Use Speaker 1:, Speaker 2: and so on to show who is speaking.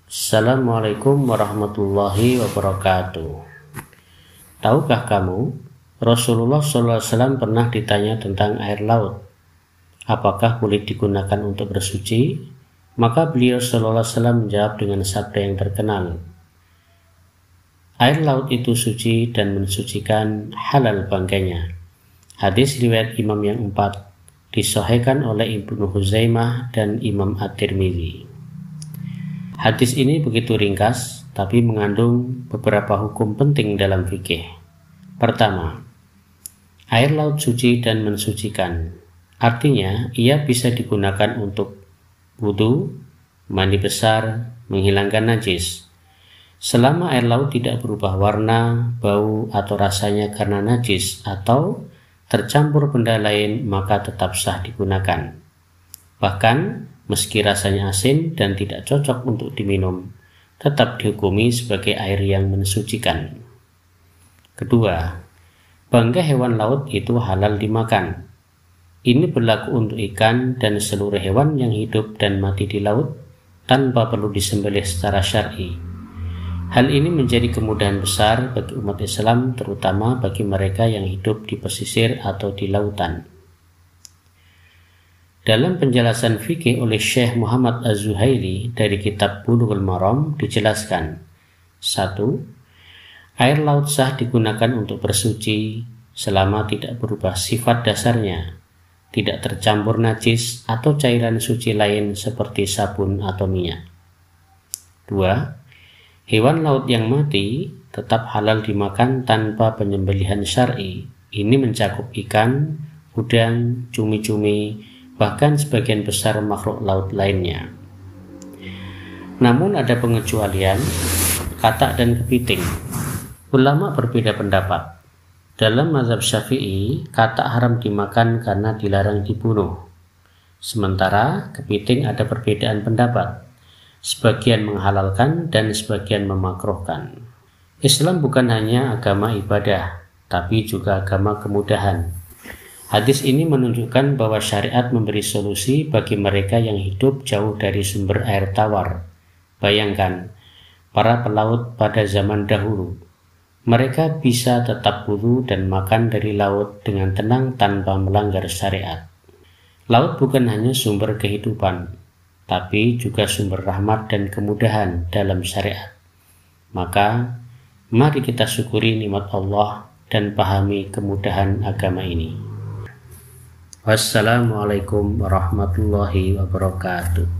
Speaker 1: Assalamualaikum warahmatullahi wabarakatuh. Tahukah kamu, Rasulullah SAW pernah ditanya tentang air laut. Apakah boleh digunakan untuk bersuci? Maka beliau SAW menjawab dengan sabda yang terkenal. Air laut itu suci dan mensucikan, halal bangkainya. Hadis riwayat Imam yang 4, disahihkan oleh Ibnu Huzaimah dan Imam At-Tirmidzi. Hadis ini begitu ringkas, tapi mengandung beberapa hukum penting dalam fikih. Pertama, air laut suci dan mensucikan. Artinya, ia bisa digunakan untuk wudu, mandi besar, menghilangkan najis. Selama air laut tidak berubah warna, bau, atau rasanya karena najis atau tercampur benda lain, maka tetap sah digunakan. Bahkan, meski rasanya asin dan tidak cocok untuk diminum, tetap dihukumi sebagai air yang mensucikan. Kedua, bangkai hewan laut itu halal dimakan. Ini berlaku untuk ikan dan seluruh hewan yang hidup dan mati di laut tanpa perlu disembelih secara syar'i. Hal ini menjadi kemudahan besar bagi umat Islam, terutama bagi mereka yang hidup di pesisir atau di lautan. Dalam penjelasan fikih oleh Syekh Muhammad Az-Zuhaili dari kitab Bulughul Maram dijelaskan, 1. Air laut sah digunakan untuk bersuci selama tidak berubah sifat dasarnya, tidak tercampur najis atau cairan suci lain seperti sabun atau minyak. 2. Hewan laut yang mati tetap halal dimakan tanpa penyembelihan syar'i. Ini mencakup ikan, udang, cumi-cumi, bahkan sebagian besar makhluk laut lainnya. Namun ada pengecualian, katak dan kepiting. Ulama berbeda pendapat. Dalam mazhab Syafi'i, katak haram dimakan karena dilarang dibunuh. Sementara kepiting ada perbedaan pendapat. Sebagian menghalalkan dan sebagian memakruhkan. Islam bukan hanya agama ibadah, tapi juga agama kemudahan. Hadis ini menunjukkan bahwa syariat memberi solusi bagi mereka yang hidup jauh dari sumber air tawar. Bayangkan, para pelaut pada zaman dahulu. Mereka bisa tetap wudu dan makan dari laut dengan tenang tanpa melanggar syariat. Laut bukan hanya sumber kehidupan, tapi juga sumber rahmat dan kemudahan dalam syariat. Maka, mari kita syukuri nikmat Allah dan pahami kemudahan agama ini. Wassalamualaikum warahmatullahi wabarakatuh.